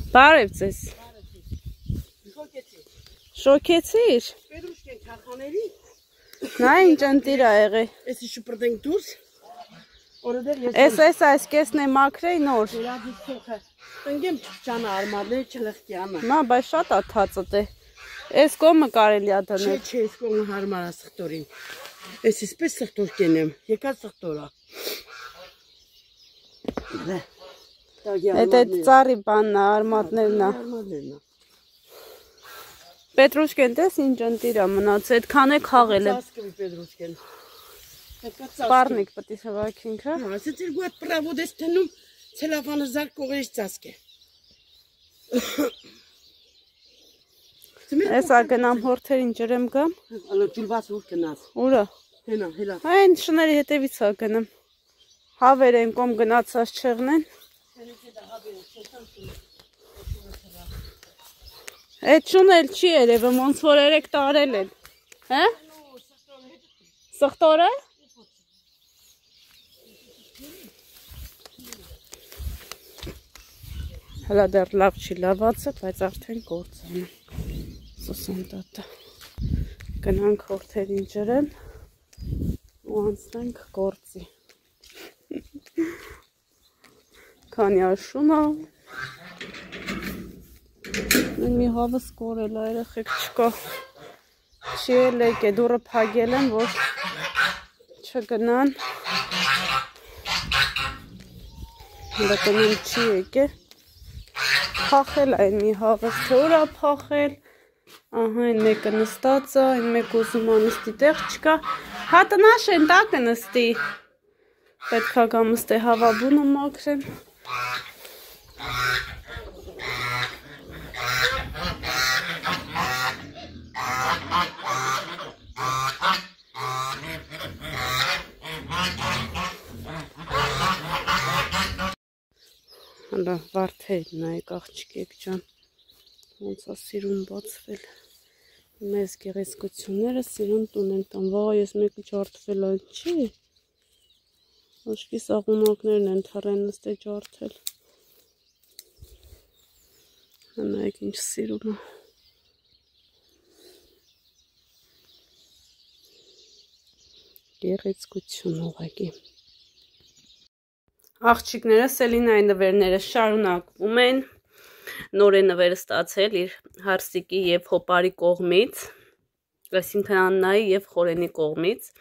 Բարև ձեզ։ Շոկեցիր։ Պետրուշկեն քարխաների։ Նա ինչ ընտիր ա եղել։ Էսի շպրտենք դուրս։ Օրդեր ես։ Այս կեսն է մաքրեի նոր։ Երադի ցոխը։ Ընկեմ չճանա արմատներ չլխկյանը։ Մա բայց շատ ա թածը դե։ Այս կողմը կարելի ա դնել։ Չէ, այս կողմը հարմար ա սխտորին։ Էս իսպես սխտոր կենեմ։ Եկած սխտորա։ Այդ ծառի բանն ա, արմատներն ա։ Արմատներն ա։ Պետրուշկեն տես ինչ ընտիր ա մնացել, այդքան է խաղել է։ Ծասկվի Պետրուշկեն։ Պարնիկ պետք է հավաքինք, հա։ Ասեցի դու այդ պրավոդ ես տնում, ցելոֆանը զարկ կողերից ծասկե։ Ես ագնամ հորթերին ջրեմ գամ։ Ալո ջուլված ուր կնաց։ Ուրա։ Հենա։ Այն շների հետևից ա գնամ։ Հավեր են կոմ գնացած չեղնեն։ Այդ շուն էլ չի երևը, ոնց որ 3 տարել են։ Հե? Սխտոր է։ Հələ դեռ լավ չի լավացը, բայց արդեն գործանը։ Սուսանդատը։ Գնանք հորթերին ջրեն ու անցնենք գործի։ Քանի աշունա։ Մի հավս կորել ա երեխեք չկա։ Չի էլ եկե, դուրը փագել են, որ չգնան։ Հնդականում չի եկե։ Փախել այն մի հավս, թե ուր ա փախել։ Ահա այն մեկը նստած ա, այն մեկ ուզում ա նստի տեղ չկա։ Հա տնաշեն տակը նստի։ Պետք ա գամ նստե հավաբունը մաքրեն։ Հələ վարդերն նայեք աղջիկեք ջան, ոնց ա սիրուն բացվել, մեզ գեղեցկությունները սիրուն տուն են տան, վաղ ես մեկը ջարդվել այն չի, աշկի սաղունակներն են թարեն նստե ջարդել, նայեք ինչ սիրուն է, գեղեցկություն ուղղակի։ Աղջիկները Սելինայի նվերները շարունակվում են, նոր է նվերը ստացել իր հարսիկի և հոպարի կողմից, այսինքն Աննայի և Խորենի կողմից,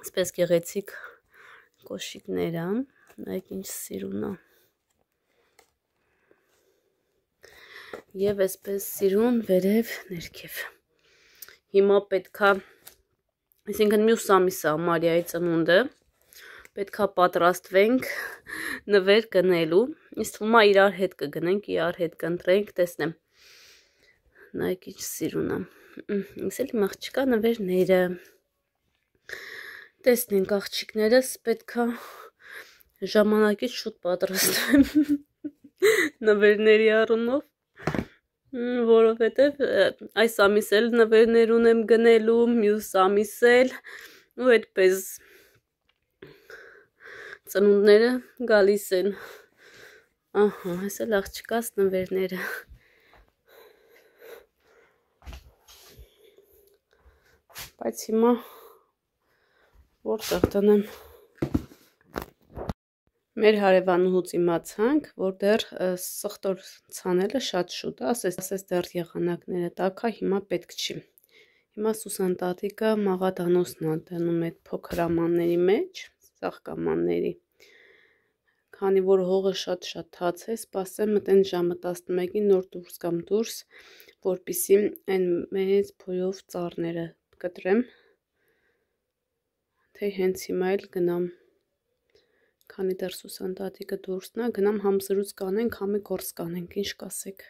այսպես գեղեցիկ կոշիկներ ան, նայեք ինչ սիրուն է, և այսպես սիրուն վերև ներքև, հիմա պետքա, այսինքն մյուս ամիսը Մարիայի ծնունդը, պետքա պատրաստվենք նվեր գնելու, ինձ թվում է իրար հետ կգնենք, իրար հետ կընտրենք, տեսնեմ, նայեք ինչ սիրուն է, ինձ էլ իմ աղջիկա նվերները, տեսնենք աղջիկներս պետքա ժամանակից շուտ պատրաստվեմ նվերների առումով, որովհետև այս ամիս էլ նվերներ ունեմ գնելու, մյուս ամիս էլ ու այդպես ծնունդները գալիս են, ահա, այս էլ աղջկաս նվերները, բայց հիմա որտեղ տնեմ, մեր հարևանուհուց իմացանք, որ դեռ սխտոր ցանելը շատ շուտ է, ասես դեռ եղանակները տաք է, հիմա պետք չի, հիմա Սուսան տատիկը մաղադանոսն է դնում այդ փոքր ամանների մեջ, ծաղկամանների, քանի որ հողը շատ թաց է, սպասեմ մտեն ժամը 11-ին նոր դուրս կամ դուրս, որպիսի այն մեծ փոյով ծառները կտրեմ, թե հենց հիմա էլ գնամ, քանի դեռ Սուսան տատիկը դուրսն է, գնամ համ զրույց կանենք, համի գործ կանենք, ինչ կասեք։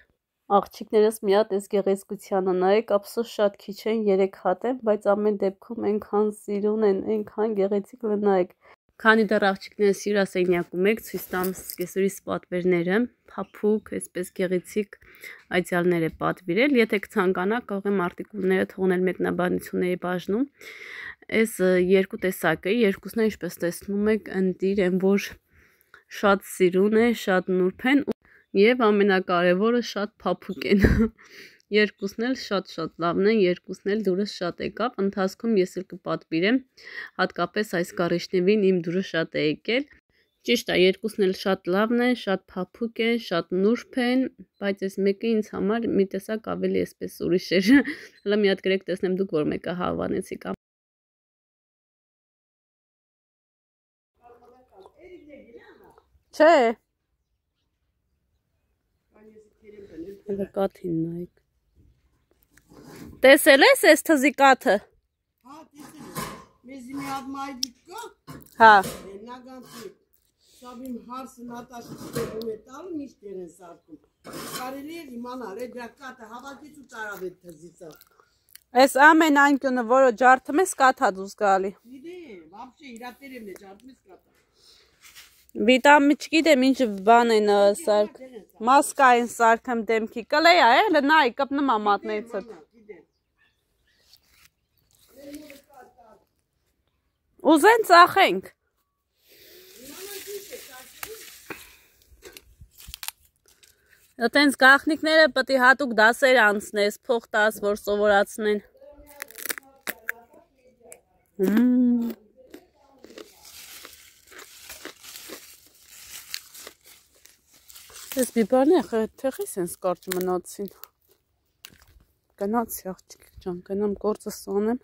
Աղջիկներս մի հատ այս գեղեցկությանը նայեք, ափսոս շատ քիչ են, 3 հատ են, բայց ամեն դեպքում այնքան սիրուն են, այնքան գեղեցիկ նայեք։ Քանի դեռ աղջիկներս հյուրասենյակում եք, ցույց տամ կեսուրիս պատվերները, փափուկ, այսպես գեղեցիկ այցյալներ է պատվիրել, եթե կցանկանաք, կարող եմ արտիկուլները թողնել մեկնաբանությունների բաժնում, այս երկու տեսակը, երկուսն ինչպես տեսնում եք, ընտիր են, որ շատ սիրուն է, շատ նուրբ են, Եվ ամենակարևորը շատ փափուկ են։ Երկուսն էլ շատ լավն են, երկուսն էլ դուրս շատ եկավ, ընթացքում ես էլ կպատվիրեմ, հատկապես այս գարեշնևին իմ դուրը շատ է եկել։ Ճիշտ է, երկուսն էլ շատ լավն են, շատ փափուկ են, շատ նուրբ են, բայց այս մեկը ինձ համար մի տեսակ ավելի էսպես ուրիշ էր։ Հələ մի հատ գրեք տեսնեմ դուք որ մեկը հավանեցիք։ Չէ։ Հələ կաթին նայեք։ Տեսել ես այս թզի կաթը։ Հա, տեսել եմ։ Մեզ մի հատ մայդիկ կա։ Հա։ Նագանցի։ Սաբիմ հարսը նատաշի տերում է տալու միշտ են սարքում։ Կարելի է իմանալ, է դրա կաթը հավաքից ու տարավ է թզիցա։ Այս ամեն անկյունը, որը ջարդում ես, կաթա դուս գալի։ Գիտեմ, вообще իրա տերեմն է ջարդում ես կաթը։ Վիտամին չգիտեմ ինչ բան են սարք։ Մասկա են սարքեմ դեմքի։ Կլեյա է, լնայ, կպնում ամատնեցդ։ Ուզեն ծախենք։ Այտենց գաղտնիքները պետք է հատուկ դասեր անցնես, փող տաս, որ սովորացնեն։ Ես բիբարն է թեղիս են սկարջ մնացին։ Գնացի աղջիկ ջան, գնամ գործս անեմ։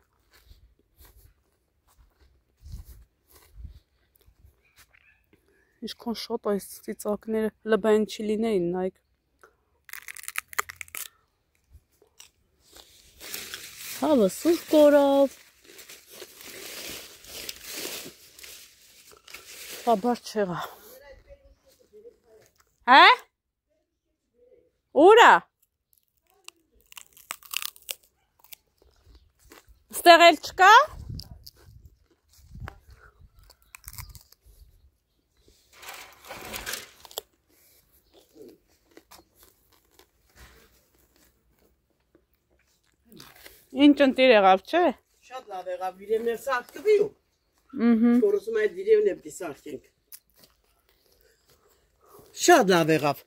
Ինչքան շատ այս ծիծակները, լբային չիլիներին նայք։ Հավը սուր կորավ։ Բաբար չեղա։ Հա? Ուրա։ Ստեղ էլ չկա։ Ինչ ընտիր եղավ, չէ։ Շատ լավ եղավ, իրևներ սարքվի ու։ Որոսում այդ իրևն է պտի սարքենք։ Շատ լավ եղավ։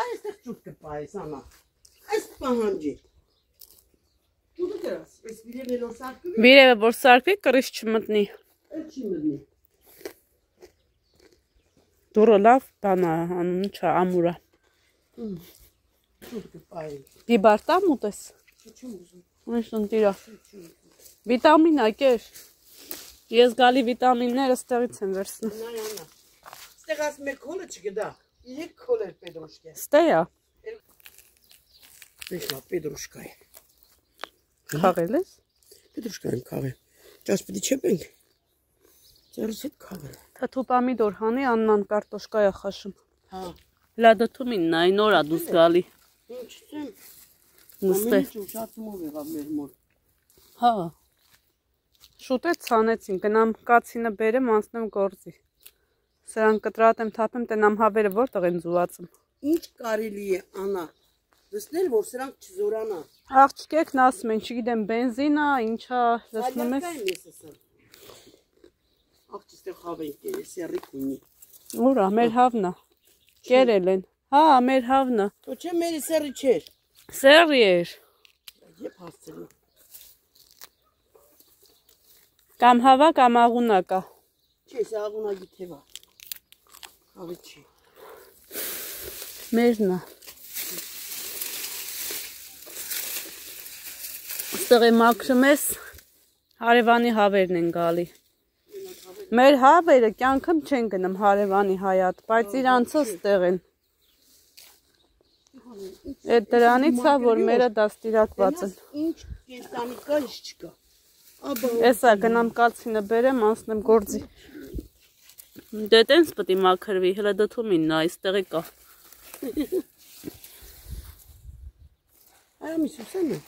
Այստեղ ճուտ կպայես, անա։ Այս պահանջի։ Ճուտը դրաս, այս իրևն էլ որ սարքվի։ Բիրևը որ սարքվի, կրիշ չմտնի։ Էլ չի մտնի։ Դուրը լավ բանա, անուն չա, ամուրա։ Ճուտ կպայես։ Բիբարտամ ուտես։ Չում ուզում։ Ինչ ընտիրա։ Վիտամին ակեր։ Ես գալի վիտամինները ստեղից եմ վերցնում։ Նայ անա։ Ստեղ աս մեկ հոլը չգդա։ 3 հոլ էր պետրոշկե։ Ստեյա։ Տեսնա, պետրոշկա է։ Խաղել ես։ Պետրոշկա եմ խաղել։ Ճաս պիտի չեպենք։ Ձերս հետ խաղել։ Թաթու պամիդոր հանի աննան կարտոշկայա խաշում։ Հա։ Լադոթումին նայ նորա դուս գալի։ Ինչ չեմ։ Նստե։ Ուշացումով եղավ մեր մոտ։ Հա։ Շուտ է ցանեցին, գնամ կացինը բերեմ, անցնեմ գործի։ Սրան կտրատեմ, թափեմ, տենամ հավերը որտեղ են զուացում։ Ինչ կարելի է, Անա։ Լսնել, որ սրանք չզորանա։ Աղջիկն ասում են, չգիտեմ, բենզինա, ինչա, լսնում ես։ Աղջիկը խավենք է, սերիկ ունի։ Ուրա, մեր հավնա։ Կերել են։ Հա, մեր հավնա։ Ոչ է մերի սերի չէր։ Սերի էր։ Եվ հասցրի։ Կամ հավա, կամ աղունա կա։ Չէ, սա աղունագի թևա։ Խավի չի։ Մերնա։ Ստեղ է մաքրում ես, հարևանի հավերն են գալի։ Մեր հավերը կյանքım չեն գնում հարևանի հայատ, բայց իրանցը ստեղ են։ Այդ դրանից է, որ մերը դաստիրակված են։ Ինչ կենտանի կա, ինչ չկա։ Էսա գնամ կացինը բերեմ, անցնեմ գործի։ Դե տենց պտի մաքրվի, հլը դթումին նա, այստեղի կա։ Այա մի Սուսանա։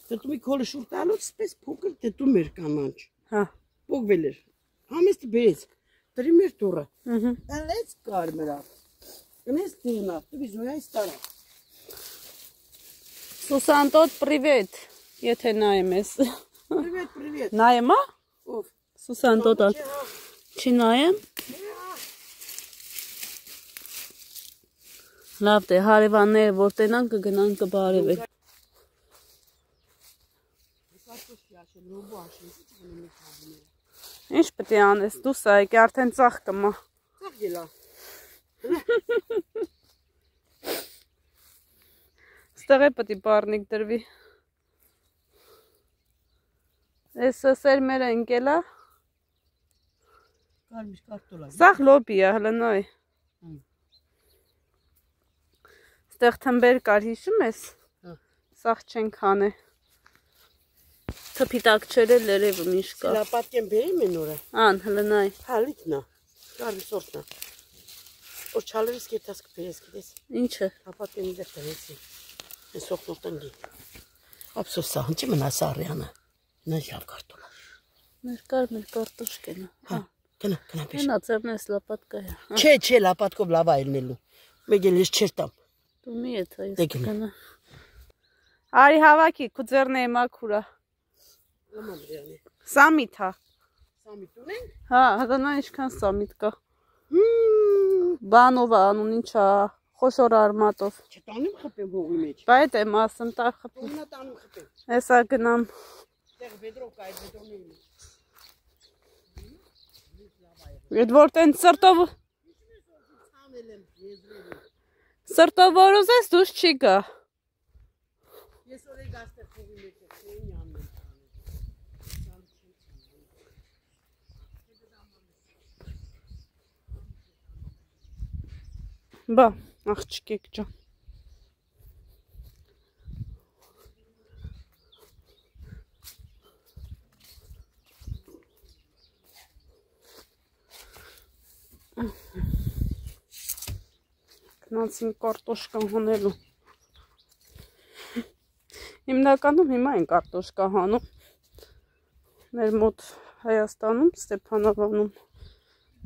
Դտումի քոլը շուր տալուց սպես փոքր դտում էր կանանչ։ Հա։ Փոքվել էր։ Համեստ բերեց։ Դրի մեր տուրը։ Ալեց կարմերա։ Գնես դինա, դու վիզոյա ստարա։ Սուսանտոտ, պրիվետ, եթե նայեմ ես։ Պրիվետ, պրիվետ։ Նայեմ, ա։ Ով։ Սուսանտոտա։ Չի նայեմ։ Լավ դե հարևանները որ տենան կգնան կբարևեն։ Ինչ պետք է անես, դու սա եկի արդեն ծախ կմա։ Ծախ գելա։ Ստեղ է պետք է պարնիկ դրվի։ Էսը սեր մեր ընկելա։ Կարմիր կարտոլ է։ Սաղ լոբի է, հլնոյ։ Ստեղ թմբեր կար, հիշում ես։ Սաղ չենք հանե։ Թփիտակ չեր էլ երևը միշտ կա։ Լապատկեն բերեմ են օրը։ Ան, հլնայ։ Հալիքնա, կարմիր սորտնա։ Որ չալերս կետաս կպերես կետես։ Ինչը։ Լապատկեն իդեր տնեցի։ Են սոխնոր տնգի։ Ապսոսա, հնչի մնա սարյանը։ Նա լավ կարտոլ է։ Մեր կարտոշկենը։ Հա, գնա բեշ։ Հենա ծերնես լապատկա է։ Չէ, լապատկով լավ այլնելու։ Մեկ էլ ես չեր տամ։ Դու մի ետ այս Դեգնա։ կնա։ Արի հավաքի, քու ձերնե մաքուրա։ Լամանրյանի։ Սամիտ հա։ Սամիտ ունենք։ Հա, հատանա ինչքան սամիտ կա։ Բանով անուն ինչա, խոշոր արմատով։ Չտանեմ խպեմ հողի մեջ։ Բայց եմ ասում տա խփում։ Ումնա տանում խպեմ։ Հեսա գնամ։ Տեղ բեդրով կա այդ բետոնի։ Եդ որ տեն սրտով որ ուզես դուս չի գա։ Ես օրե գաստեղ հողի մեջ չէին անեմ։ Բա, աղջիկեք ջան։ Գնացին կարտոշկա հանելու։ Հիմնականում հիմա են կարտոշկա հանում։ Մեր մոտ Հայաստանում, Ստեփանավանում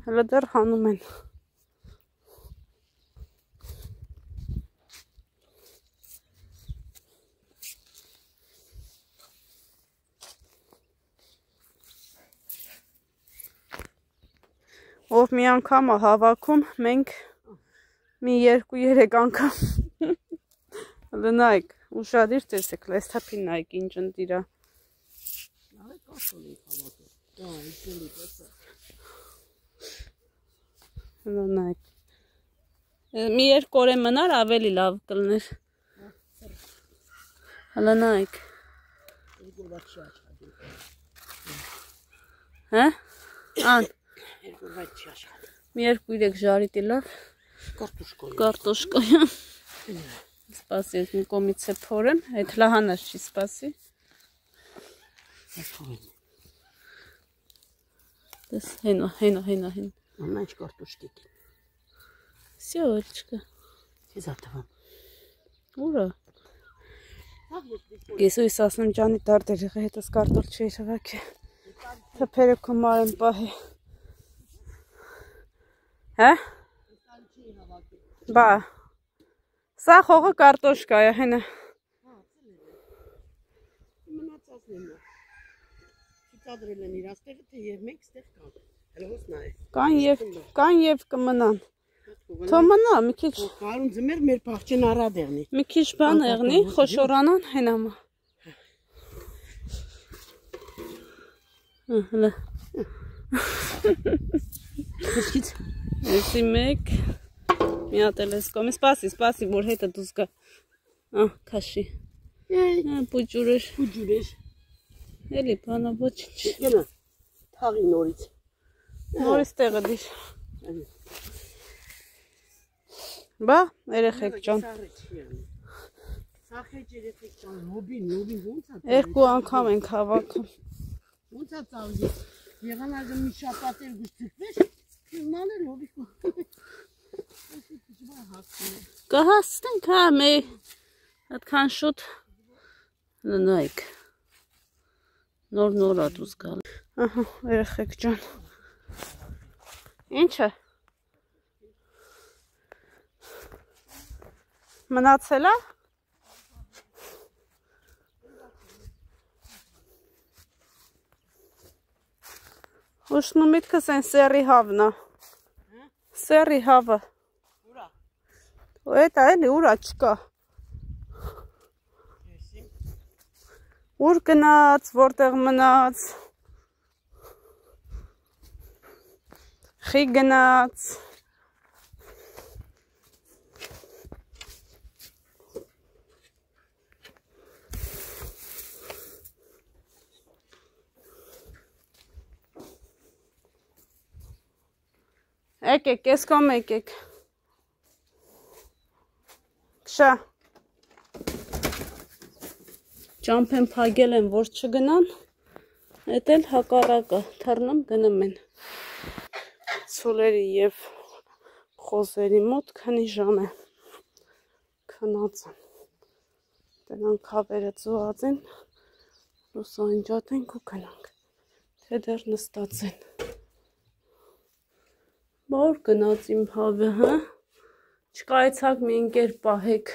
հələ դեռ հանում են։ Ով մի անգամ է հավաքում, մենք մի 2-3 անգամ լնայք, ուշադիր տեսեք, լեստապին նայք ինչ ընտիրա։ Լնայք։ Մի 2 օր մնար ավելի լավ կլներ։ Լնայք։ Հա? Ան։ Մի 2-3 ժարիտի լավ կարտոշկոյան սպասի ես մի կոմից է փորեմ, այդ լահանաս չի սպասի դես հենա Անա ինչ կարտոշկեք Սյո էլչկա Ես ատվամ Ուրա Եսույս ասնեմ ճանի տարտերիղը հետս կարտոլ չի շվակ է թպերը կոմար եմ պահի Հա? Բա Սա խողը կարտոշկա է հենա Մնացածն եմ Չկադրել են իր աստեղը թե և մենք ստեղ կան Հələ հոս նայ Կան և կմնան Թո մնա մի քիչ Կարուն ձմեր մեր պաղճեն առադ եղնի Մի քիչ բան եղնի խոշորանան հենամա Հլը Հսկից Էսի մեկ Մի հատ էլ ես կոմ Սպասի որ հետը դուս կա Քաշի Պուջուր էր Էլի բանա ոչինչ Գնա թաղի նորից Նորից տեղը դիր Բա երեխեք ջան Սախեջ երեխեք ջան լոբին ոնց է 2 անգամ ենք հավաքում Ոնց է ծավգի Եղան այժմ մի շապատ երկուս թրկվես Ման է լոբի Կհասնենք հա մի Հատքան շուտ Լնայք Նոր ատուս գալ Ահա երեխեք ջան Ինչ է Մնացել է Ուշնու միտքս են սերի հավնա Սերի հավը Էդ այլի ուր աչկա։ Ուր գնաց, որտեղ մնաց։ Խի գնաց։ Եկեք, ես կոմ եկեք։ Քշա։ Ճամփեն փագել են, որ չգնան, էդ էլ հակառակը, թռնում գնում են։ Ցոլերի և խոզերի մոտ քանի ժամ է քնած են։ Դրանք հավերը ծուած են, լուսանջատ ենք ու գնանք, թե դեռ նստած են։ Որ գնաց իմ հավը, հա։ Չկայցակ մի ընկեր պահեք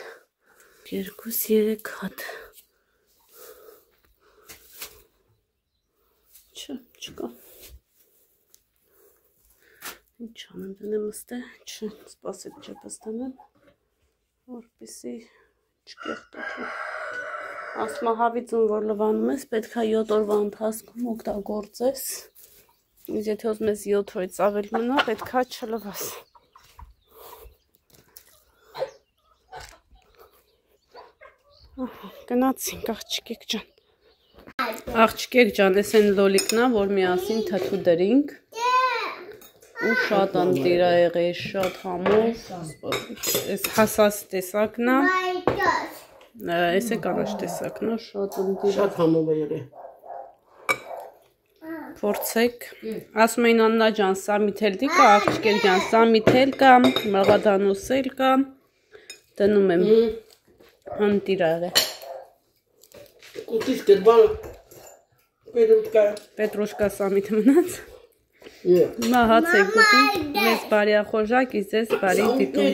2-3 հատ։ Չկա։ Ինչ անեմ դնեմ ըստե, չսպասեք չպստանեմ, որպեսի չկեղտոքի։ Ասմա հավիցում որ լվանում ես, պետք է 7 օրվա ընթացքում օգտագործես, իսկ եթե ուզում ես 7 օրից ավել մնա, պետք է չլվաս։ Գնացինք աղջիկեք ջան։ Աղջիկեք ջան, ես են լոլիկնա, որ միասին թթու դրինք։ Ու շատ անտիր ա եղել, շատ համով։ Ես հասած տեսակն ա։ Ես է կանաչ տեսակն ա, շատ անտիր ա։ Շատ համով է եղել։ Փորձեք։ Ասում էին Աննա ջան, սա միթել կա, աղջիկեք ջան, սա միթել կա, մաղադանոսել կա։ Դնում եմ։ Անտիր ա եղել։ Ուտիս կերբան Պետրոշկա սամիտ մնաց։ Հիմա հաց եք գտում, մեզ բարյախոժակ, իզ ձեզ բարի դիտում։